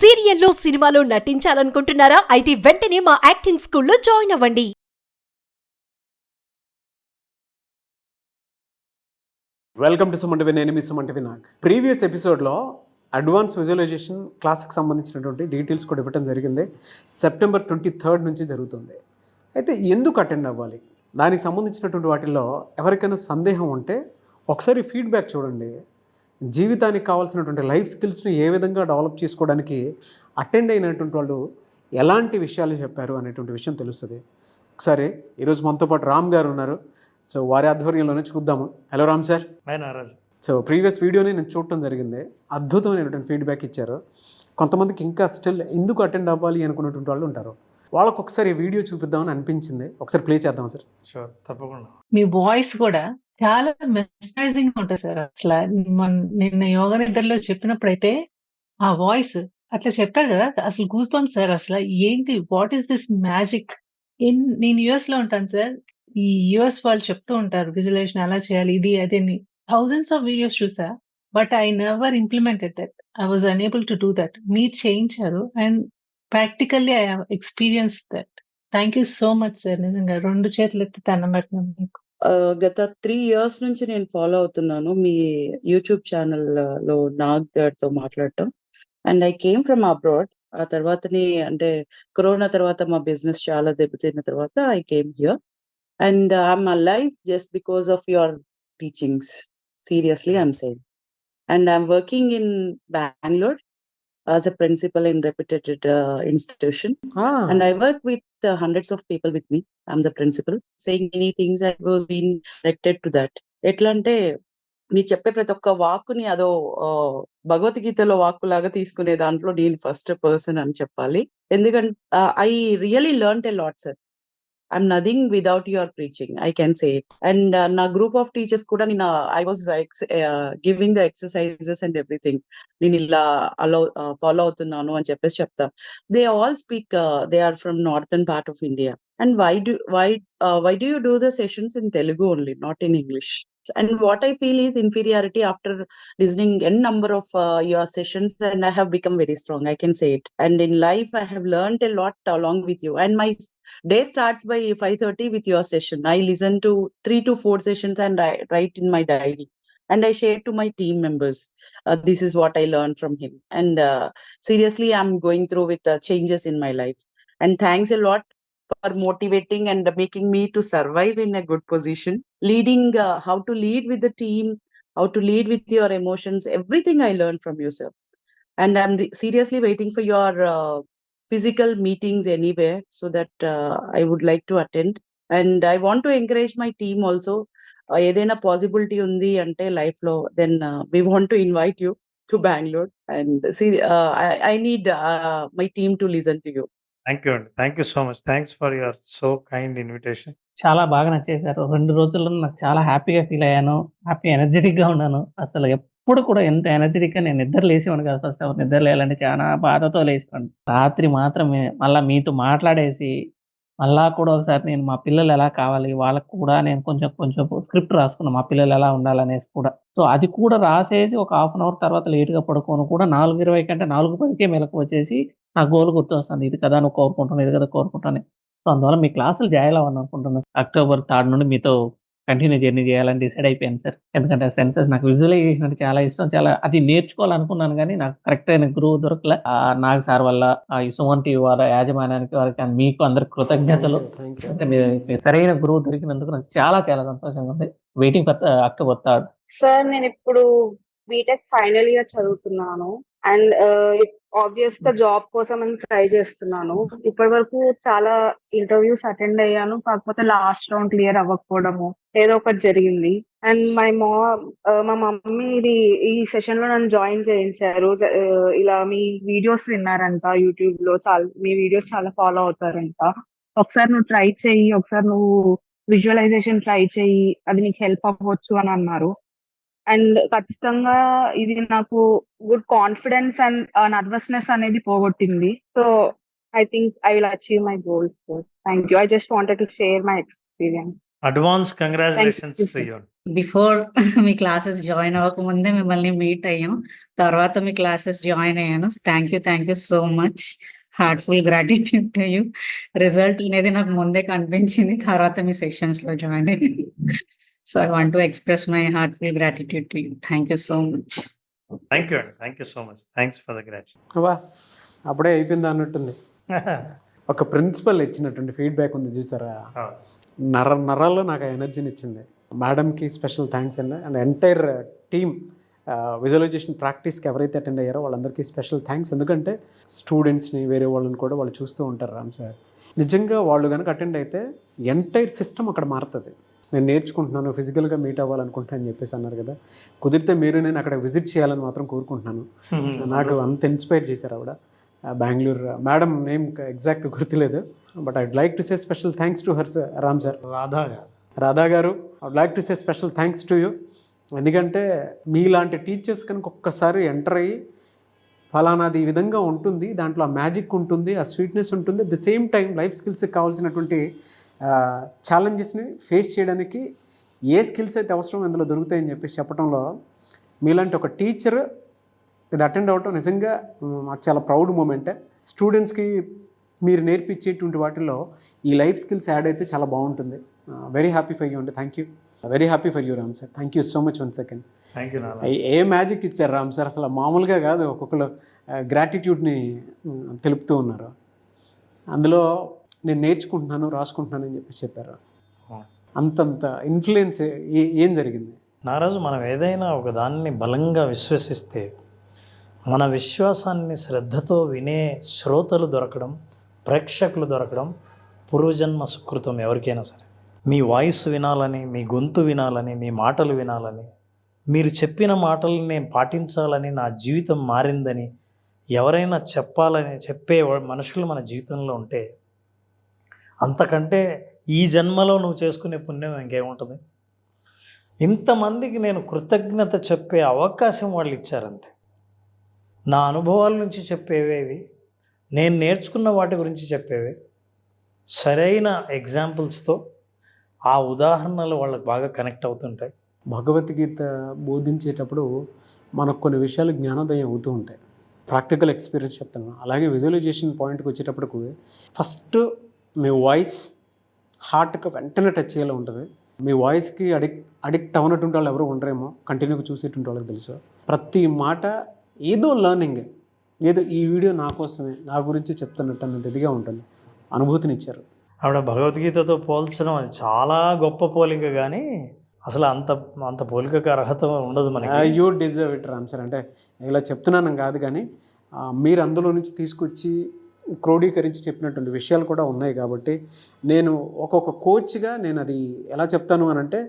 సీరియల్లో సినిమాలో నటించాలనుకుంటున్నారా? అయితే వెంటనే మా యాక్టింగ్ స్కూల్లో జాయిన్ అవ్వండి. వెల్కమ్ టు సుమంటివి. నేను మీ సుమంటివి నాగ్. ప్రీవియస్ ఎపిసోడ్లో అడ్వాన్స్ విజువలైజేషన్ క్లాస్కి సంబంధించినటువంటి డీటెయిల్స్ కూడా ఇవ్వడం జరిగింది. సెప్టెంబర్ 23 నుంచి జరుగుతుంది. అయితే ఎందుకు అటెండ్ అవ్వాలి, దానికి సంబంధించినటువంటి వాటిల్లో ఎవరికైనా సందేహం ఉంటే ఒకసారి ఫీడ్బ్యాక్ చూడండి. జీవితానికి కావాల్సినటువంటి లైఫ్ స్కిల్స్ని ఏ విధంగా డెవలప్ చేసుకోవడానికి అటెండ్ అయినటువంటి వాళ్ళు ఎలాంటి విషయాలు చెప్పారు అనేటువంటి విషయం తెలుస్తుంది. ఒకసారి ఈరోజు మనతో పాటు రామ్ గారు ఉన్నారు. సో వారి ఆధ్వర్యంలోనే చూద్దాము. Hello Ram sir. నారాజు. సో ప్రీవియస్ వీడియోని నేను చూడటం జరిగింది. అద్భుతమైనటువంటి ఫీడ్బ్యాక్ ఇచ్చారు. కొంతమందికి ఇంకా స్టిల్ ఎందుకు అటెండ్ అవ్వాలి అనుకున్నటువంటి వాళ్ళు ఉంటారు. వాళ్ళకు ఒకసారి వీడియో చూపిద్దామని అనిపించింది. ఒకసారి ప్లే చేద్దాం సార్. షూర్, తప్పకుండా. మీ వాయిస్ కూడా చాలా మెస్మరైజింగ్ ఉంటుంది సార్. అసలు నిన్న యోగా నిద్రలో చెప్పినప్పుడైతే ఆ వాయిస్ అట్లా చెప్పారు కదా, అసలు గూస్ బంప్స్ సార్. అసలు ఏంటి, వాట్ ఈస్ దిస్ మ్యాజిక్? నేను యుఎస్ లో ఉంటాను సార్. ఈ యుఎస్ వాళ్ళు చెప్తూ ఉంటారు విజువలైజేషన్ ఎలా చేయాలి, ఇది అదే. థౌజండ్స్ ఆఫ్ వీడియోస్ చూసా, but I never implemented that. I was unable to do that. మీరు చేయించారు and practically I have experience that. Thank you so much sir. నిజంగా 2 చేతులు ఎత్తి దండం పెట్టినాను మీకు. గత 3 years నుంచి నేను ఫాలో అవుతున్నాను మీ యూట్యూబ్ ఛానల్ లో నాగ్ గారితో మాట్లాడటం. And I came from abroad. ఆ తర్వాతని అంటే కరోనా తర్వాత మా బిజినెస్ చాలా దెబ్బతిన్న తర్వాత I came here. And I'm alive just because of your teachings. Seriously I'm saying. And I'm working in Bangalore as a principal in reputed institution. And I work with hundreds of people with me. I'm the principal. Saying many things, I was being directed to that. ఎట్లా అంటే మీరు చెప్పే ప్రతి ఒక్క వాక్కుని అదో భగవద్గీతలో వాక్కు లాగా తీసుకునే దాంట్లో నేను ఫస్ట్ పర్సన్ అని చెప్పాలి. ఎందుకంటే I really learned a lot sir. I'm nothing without your preaching, I can say it. And na group of teachers kuda I was giving the exercises and everything. Nenu illa follow avutunnanu ani cheppesi chepta. They all speak, they are from northern part of India. And why do you do the sessions in Telugu only, not in English? And what I feel is inferiority after listening n number of your sessions, and I have become very strong, I can say it. And in life I have learned a lot along with you. And my day starts by 5:30 with your session. I listen to 3 to 4 sessions and I write in my diary. And I share to my team members. This is what I learned from him. And seriously, I'm going through with changes in my life. And thanks a lot for motivating and making me to survive in a good position. Leading, how to lead with the team, how to lead with your emotions. Everything I learned from you, sir. And I'm seriously waiting for your physical meetings anywhere so that I would like to attend. And I want to encourage my team also. ఏదైనా possibility ఉంది అంటే life లో, then we want to invite you to Bangalore and see, I need my team to listen to you. Thank you అండి. Thank you so much. Thanks for your so kind invitation. చాలా బాగా నచ్చేసారు. 2 రోజుల్లో నాకు చాలా హ్యాపీగా feel అయ్యాను. Happy ఎనర్జెటిక్‌గా ఉన్నాను. అసలు ఎప్పుడు కూడా ఎంత ఎనర్జెటిక్‌గా నేను నిద్ర లేసేవాడిని కాదు. ఫస్ట్ అవర్ నిద్ర లేయాలంటే చాలా బాధతో లేసేవాడిని. రాత్రి మాత్రం మళ్ళా మీతో మాట్లాడేసి, మళ్ళా కూడా ఒకసారి నేను మా పిల్లలు ఎలా కావాలి, వాళ్ళకి కూడా నేను కొంచెం స్క్రిప్ట్ రాసుకున్నా. మా పిల్లలు ఎలా ఉండాలనేసి కూడా. సో అది కూడా రాసేసి ఒక హాఫ్ అన్ అవర్ తర్వాత లేట్‌గా పడుకోను కూడా 4:20 కంటే 4:10కే మెలకువ వచ్చేసి నా గోల్ గుర్తొస్తుంది. ఇది కదా నువ్వు కోరుకుంటున్నావు, ఇది కదా కోరుకుంటాను. సో అందువల్ల మీ క్లాసులు జాయిన్ అవ్వాలనుకుంటున్నాను. అక్టోబర్ 3 నుండి మీతో కంటిన్యూ జర్నీ చేయాలని డిసైడ్ అయిపోయాను సార్. ఎందుకంటే సెన్సెస్ నాకు విజువలైజేషన్ అంటే చాలా ఇష్టం. చాలా అది నేర్చుకోవాలనుకున్నాను గానీ నాకు కరెక్ట్ అయిన గురువు దొరకలే. నాగ్ సార్ వల్ల, ఈ సుమన్ టీవీ వాళ్ళ యాజమాన్యానికి, వారికి మీకు అందరికి కృతజ్ఞతలు. అంటే మీరు సరైన గురువు దొరికినందుకు నాకు చాలా చాలా సంతోషంగా ఉంది. Waiting for October 3. సార్ నేను ఇప్పుడు బీటెక్ ఫైనల్ ఇయర్ చదువుతున్నాను. అండ్ ఆబ్వియస్ గా జాబ్ కోసం అని ట్రై చేస్తున్నాను. ఇప్పటి వరకు చాలా ఇంటర్వ్యూస్ అటెండ్ అయ్యాను, కాకపోతే లాస్ట్ రౌండ్ క్లియర్ అవ్వకపోవడము ఏదో ఒకటి జరిగింది. అండ్ మా మమ్మీ ఈ సెషన్ లో నన్ను జాయిన్ చేయించారు. ఇలా మీ వీడియోస్ విన్నారంట యూట్యూబ్ లో, మీ వీడియోస్ చాలా ఫాలో అవుతారంట. ఒకసారి నువ్వు ట్రై చెయ్యి, ఒకసారి నువ్వు విజువలైజేషన్ ట్రై చెయ్యి, అది నీకు హెల్ప్ అవ్వచ్చు అని అన్నారు. అండ్ ఖచ్చితంగా ఇది నాకు గుడ్ కాన్ఫిడెన్స్ అండ్ నర్వస్నెస్ అనేది పోగొట్టింది. So I think I will achieve my goals. Thank you. I just wanted to share my experience. Advance congratulations to sir. You. Before మీ క్లాసెస్ జాయిన్ అవ్వకముందే మిమ్మల్ని మీట్ అయ్యాం. తర్వాత మీ క్లాసెస్ జాయిన్ అయ్యాను. Thank you so much. Heartful gratitude to you. Result అనేది నాకు ముందే కనిపించింది. తర్వాత మీ సెషన్స్‌లో జాయిన్ అయ్యాను. So I want to express my heartful gratitude to you. Thank you so much. Thank you అండి. Thank you so much. Thanks for the gratitude. వా అప్పుడే అయిపోయింది అన్నట్టుంది. ఒక ప్రిన్సిపల్ ఇచ్చినటువంటి ఫీడ్బ్యాక్ ఉంది చూసారా, నరాల్లో నాకు ఆ ఎనర్జీని ఇచ్చింది. మేడంకి స్పెషల్ థ్యాంక్స్ అండి, అండ్ ఎంటైర్ టీమ్ విజువలైజేషన్ ప్రాక్టీస్కి ఎవరైతే అటెండ్ అయ్యారో వాళ్ళందరికీ స్పెషల్ థ్యాంక్స్. ఎందుకంటే స్టూడెంట్స్ని వేరే వాళ్ళని కూడా వాళ్ళు చూస్తూ ఉంటారు రామ్ సార్. నిజంగా వాళ్ళు కనుక అటెండ్ అయితే ఎంటైర్ సిస్టమ్ అక్కడ మారుతుంది. నేను నేర్చుకుంటున్నాను, ఫిజికల్గా మీట్ అవ్వాలనుకుంటున్నాను అని చెప్పేసి అన్నారు కదా, కుదిరితే మీరు నేను అక్కడ విజిట్ చేయాలని మాత్రం కోరుకుంటున్నాను. నాకు అంత ఇన్స్పైర్ చేశారు ఆవిడ. బెంగళూరు మేడం నేమ్ ఎగ్జాక్ట్ గుర్తులేదు, but I'd like to say special thanks to her sir. Ram sir, Radha garu, I'd like to say special thanks to you. ఎందుకంటే మీలాంటి టీచర్స్ కనుక ఒక్కసారి ఎంటర్ అయ్యి ఫలానాది ఈ విధంగా ఉంటుంది, దాంట్లో ఆ మ్యాజిక్ ఉంటుంది, ఆ స్వీట్నెస్ ఉంటుంది, at the same time life స్కిల్స్కి కావాల్సినటువంటి ఛాలెంజెస్ని ఫేస్ చేయడానికి ఏ స్కిల్స్ అయితే అవసరం అందులో దొరుకుతాయని చెప్పేసి చెప్పడంలో మీలాంటి ఒక టీచర్ ఇది అటెండ్ అవ్వటం నిజంగా మాకు చాలా ప్రౌడ్ మూమెంటే. స్టూడెంట్స్కి మీరు నేర్పించేటువంటి వాటిల్లో ఈ లైఫ్ స్కిల్స్ యాడ్ అయితే చాలా బాగుంటుంది. వెరీ హ్యాపీ ఫర్ యూ అండి. Thank you, very happy for you Ram sir. Thank you so much. One second. Thank you. A magic ఇచ్చారు రామ్ సార్, అసలు మామూలుగా కాదు. ఒక్కొక్కరు గ్రాటిట్యూడ్ని తెలుపుతూ ఉన్నారు. అందులో నేను నేర్చుకుంటున్నాను, రాసుకుంటున్నాను అని చెప్పి చెప్పారు. అంతంత ఇన్ఫ్లుయెన్స్ ఏం జరిగింది? నారాజు, మనం ఏదైనా ఒక దాన్ని బలంగా విశ్వసిస్తే మన విశ్వాసాన్ని శ్రద్ధతో వినే శ్రోతలు దొరకడం, ప్రేక్షకులు దొరకడం పూర్వజన్మ సుకృతం ఎవరికైనా సరే. మీ వాయిస్ వినాలని, మీ గొంతు వినాలని, మీ మాటలు వినాలని, మీరు చెప్పిన మాటలు నేను పాటించాలని, నా జీవితం మారిందని ఎవరైనా చెప్పే మనుషులు మన జీవితంలో ఉంటే అంతకంటే ఈ జన్మలో నువ్వు చేసుకునే పుణ్యం ఇంకేముంటుంది? ఇంతమందికి నేను కృతజ్ఞత చెప్పే అవకాశం వాళ్ళు ఇచ్చారంతే. నా అనుభవాల నుంచి చెప్పేవేవి, నేను నేర్చుకున్న వాటి గురించి చెప్పేవి, సరైన ఎగ్జాంపుల్స్తో ఆ ఉదాహరణలు వాళ్ళకి బాగా కనెక్ట్ అవుతుంటాయి. భగవద్గీత బోధించేటప్పుడు మనకు కొన్ని విషయాలు జ్ఞానోదయం అవుతూ ఉంటాయి. ప్రాక్టికల్ ఎక్స్పీరియన్స్ చెప్తాను. అలాగే విజువలైజేషన్ పాయింట్కి వచ్చేటప్పటికి ఫస్ట్ మీ వాయిస్ హార్ట్కి వెంటనే టచ్ అయ్యేలా ఉంటుంది. మీ వాయిస్కి అడిక్ట్ అవ్వనటువంటి వాళ్ళు ఎవరు ఉండరేమో, కంటిన్యూగా చూసేటువంటి వాళ్ళకి తెలుసు. ప్రతి మాట ఏదో లర్నింగ్, ఏదో ఈ వీడియో నా కోసమే, నా గురించి చెప్తున్నట్టు అన్నది ఇదిగా ఉంటుంది. అనుభూతినిచ్చారు. ఆవిడ భగవద్గీతతో పోల్చడం అది చాలా గొప్ప పోలిక, కానీ అసలు అంత పోలికకు అర్హత ఉండదు మనకి. You deserve it Ram sir. అంటే ఇలా చెప్తున్నాను కాదు, కానీ మీరు అందులో నుంచి తీసుకొచ్చి క్రోడీకరించి చెప్పినటువంటి విషయాలు కూడా ఉన్నాయి. కాబట్టి నేను ఒక్కొక్క కోచ్గా నేను అది ఎలా చెప్తాను అని అంటే,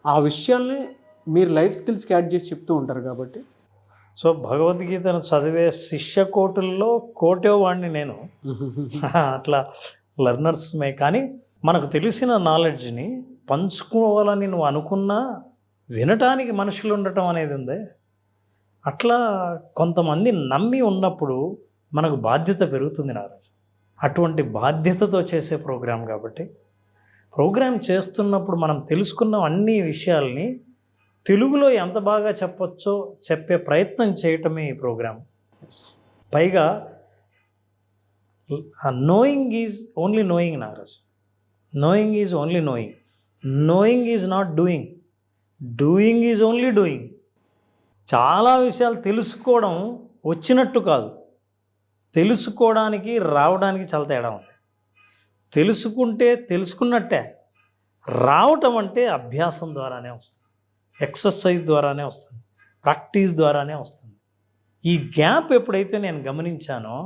ఆ విషయాల్ని మీరు లైఫ్ స్కిల్స్కి యాడ్ చేసి చెప్తూ ఉంటారు. కాబట్టి సో భగవద్గీతను చదివే శిష్య కోటుల్లో కోటో వాడిని నేను. అట్లా లెర్నర్స్మే. కానీ మనకు తెలిసిన నాలెడ్జ్ని పంచుకోవాలని నువ్వు అనుకున్నా వినటానికి మనుషులు ఉండటం అనేది ఉంది. అట్లా కొంతమంది నమ్మి ఉన్నప్పుడు మనకు బాధ్యత పెరుగుతుంది నారాజు. అటువంటి బాధ్యతతో చేసే ప్రోగ్రాం కాబట్టి, ప్రోగ్రాం చేస్తున్నప్పుడు మనం తెలుసుకున్న అన్ని విషయాల్ని తెలుగులో ఎంత బాగా చెప్పొచ్చో చెప్పే ప్రయత్నం చేయటమే ఈ ప్రోగ్రాం. పైగా నోయింగ్ ఈజ్ ఓన్లీ నోయింగ్ నారాజ్. Knowing is only knowing. Knowing is not doing. Doing is only doing. చాలా విషయాలు తెలుసుకోవడం వచ్చినట్టు కాదు, తెలుసుకోవడానికి రావడానికి చాలా తేడా ఉంది. తెలుసుకుంటే తెలుసుకున్నట్టే, రావటం అంటే అభ్యాసం ద్వారానే వస్తుంది, ఎక్సర్సైజ్ ద్వారానే వస్తుంది, ప్రాక్టీస్ ద్వారానే వస్తుంది. ఈ గ్యాప్ ఎప్పుడైతే నేను గమనించానో,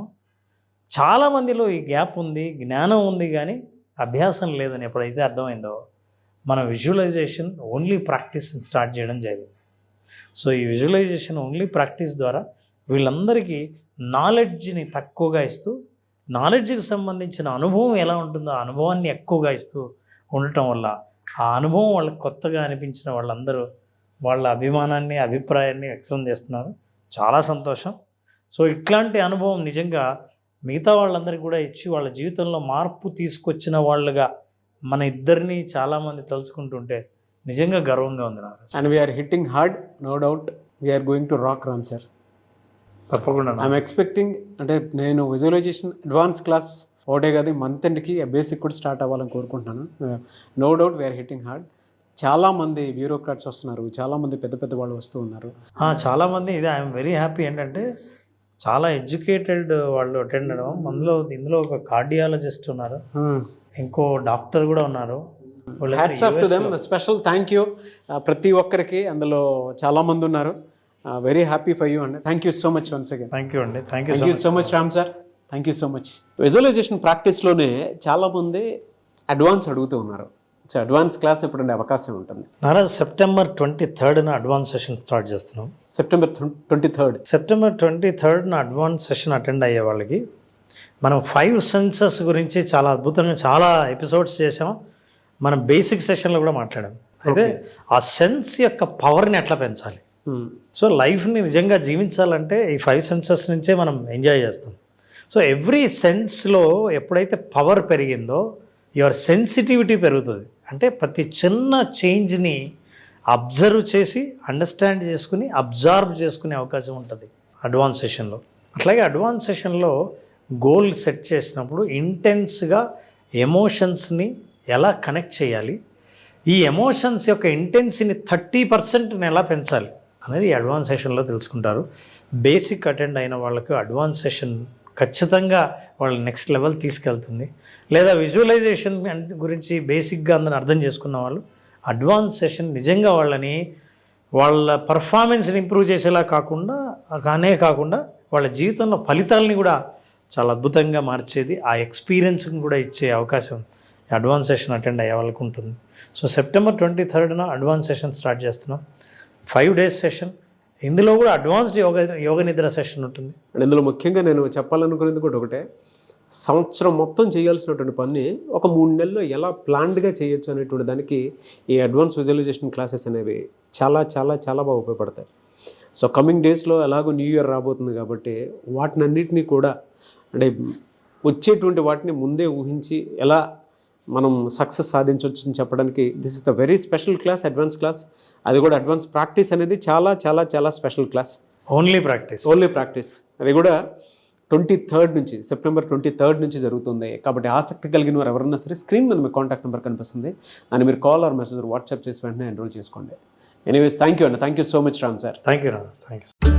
చాలామందిలో ఈ గ్యాప్ ఉంది, జ్ఞానం ఉంది, కానీ అభ్యాసం లేదని ఎప్పుడైతే అర్థమైందో, మన విజువలైజేషన్ ఓన్లీ ప్రాక్టీస్ స్టార్ట్ చేయడం జరిగింది. సో ఈ విజువలైజేషన్ ఓన్లీ ప్రాక్టీస్ ద్వారా వీళ్ళందరికీ నాలెడ్జ్ని తక్కువగా ఇస్తూ, నాలెడ్జ్కి సంబంధించిన అనుభవం ఎలా ఉంటుందో ఆ అనుభవాన్ని ఎక్కువగా ఇస్తూ ఉండటం వల్ల ఆ అనుభవం వాళ్ళకి కొత్తగా అనిపించిన వాళ్ళందరూ వాళ్ళ అభిమానాన్ని, అభిప్రాయాన్ని వ్యక్తం చేస్తున్నారు. చాలా సంతోషం. సో ఇట్లాంటి అనుభవం నిజంగా మిగతా వాళ్ళందరికీ కూడా ఇచ్చి వాళ్ళ జీవితంలో మార్పు తీసుకొచ్చిన వాళ్ళుగా మన ఇద్దరిని చాలామంది తలుచుకుంటుంటే నిజంగా గర్వంగా ఉంది నారాజ్. And we're hitting hard, no doubt we're going to rock Ram sir. తప్పకుండా ఐఎమ్ ఎక్స్పెక్టింగ్, అంటే నేను విజువలైజేషన్ అడ్వాన్స్ క్లాస్ ఒకటే కాదు, మంత్ ఎండ్కి బేసిక్ కూడా స్టార్ట్ అవ్వాలని కోరుకుంటున్నాను. No doubt we're hitting hard. చాలామంది బ్యూరోక్రాట్స్ వస్తున్నారు, చాలామంది పెద్ద పెద్ద వాళ్ళు వస్తూ ఉన్నారు. చాలామంది ఇది ఐఎమ్ వెరీ హ్యాపీ ఏంటంటే చాలా ఎడ్యుకేటెడ్ వాళ్ళు అటెండ్ అవ్వడం. ఇందులో ఒక కార్డియాలజిస్ట్ ఉన్నారు, ఇంకో డాక్టర్ కూడా ఉన్నారు. Hats off to them, special thank you ప్రతి ఒక్కరికి. అందులో చాలామంది ఉన్నారు. వెరీ హ్యాపీ ఫర్ యూ అండి. Thank you so much once again. Thank you అండి. Thank thank you so much Ram sir. Thank you so much. Visualization ప్రాక్టీస్లోనే చాలామంది అడ్వాన్స్ అడుగుతూ ఉన్నారు. సో అడ్వాన్స్ క్లాస్ ఎప్పుడు ఉండే అవకాశం ఉంటుంది? నారాజ్, September 23rd advance session start చేస్తున్నాం. September 23rd. September 23rd advance session attend అయ్యే వాళ్ళకి మనం 5 సెన్సెస్ గురించి చాలా అద్భుతంగా చాలా ఎపిసోడ్స్ చేసాం. మనం బేసిక్ సెషన్లో కూడా మాట్లాడాం. అయితే ఆ సెన్స్ యొక్క పవర్ని ఎట్లా పెంచాలి, సో లైఫ్ని నిజంగా జీవించాలంటే ఈ 5 సెన్సెస్ నుంచే మనం ఎంజాయ్ చేస్తాం. సో ఎవ్రీ సెన్స్లో ఎప్పుడైతే పవర్ పెరిగిందో యువర్ సెన్సిటివిటీ పెరుగుతుంది. అంటే ప్రతి చిన్న చేంజ్ని అబ్జర్వ్ చేసి అండర్స్టాండ్ చేసుకుని అబ్జర్వ్ చేసుకునే అవకాశం ఉంటుంది అడ్వాన్స్ సెషన్లో. అట్లాగే అడ్వాన్స్ సెషన్లో గోల్ సెట్ చేసినప్పుడు ఇంటెన్స్గా ఎమోషన్స్ని ఎలా కనెక్ట్ చేయాలి, ఈ ఎమోషన్స్ యొక్క ఇంటెన్స్ని 30% ఎలా పెంచాలి అనేది ఈ అడ్వాన్స్ సెషన్లో తెలుసుకుంటారు. బేసిక్ అటెండ్ అయిన వాళ్ళకు అడ్వాన్స్ సెషన్ ఖచ్చితంగా వాళ్ళ నెక్స్ట్ లెవెల్ తీసుకెళ్తుంది. లేదా విజువలైజేషన్ గురించి బేసిక్గా అందరూ అర్థం చేసుకున్న వాళ్ళు అడ్వాన్స్ సెషన్ నిజంగా వాళ్ళ పర్ఫార్మెన్స్ని ఇంప్రూవ్ చేసేలా కాకుండా వాళ్ళ జీవితంలో ఫలితాలని కూడా చాలా అద్భుతంగా మార్చేది, ఆ ఎక్స్పీరియన్స్ని కూడా ఇచ్చే అవకాశం అడ్వాన్స్ సెషన్ అటెండ్ అయ్యే వాళ్ళకు ఉంటుంది. So September 23rd advance session start చేస్తున్నాం. 5 days సెషన్. ఇందులో కూడా అడ్వాన్స్డ్ యోగ నిద్ర సెషన్ ఉంటుంది. అండ్ ఇందులో ముఖ్యంగా నేను చెప్పాలనుకునేది కూడా ఒకటే, సంవత్సరం మొత్తం చేయాల్సినటువంటి పని ఒక 3 నెలల్లో ఎలా ప్లాన్డ్గా చేయొచ్చు అనేటువంటి దానికి ఈ అడ్వాన్స్ విజువలైజేషన్ క్లాసెస్ అనేవి చాలా చాలా చాలా బాగా ఉపయోగపడతాయి. సో కమింగ్ డేస్లో ఎలాగో న్యూ ఇయర్ రాబోతుంది కాబట్టి వాటినన్నిటినీ కూడా అంటే వచ్చేటువంటి వాటిని ముందే ఊహించి ఎలా మనం సక్సెస్ సాధించవచ్చు అని చెప్పడానికి this is the very special class, advance class. అది కూడా అడ్వాన్స్ ప్రాక్టీస్ అనేది చాలా చాలా చాలా స్పెషల్ క్లాస్. ఓన్లీ ప్రాక్టీస్ అది కూడా 23rd నుంచి, September 23rd నుంచి జరుగుతుంది. కాబట్టి ఆసక్తి కలిగిన వారు ఎవరన్నా సరే స్క్రీన్ మీద మీ కాంటాక్ట్ నెంబర్ కనిపిస్తుంది, దాన్ని మీరు కాల్ ఆర్ మెసేజ్ వాట్సాప్ చేసి వెంటనే ఎన్రోల్ చేసుకోండి. ఎనీవేస్ థ్యాంక్ యూ అండి. Thank you so much Ram sir. Thank you Ram. Thank you.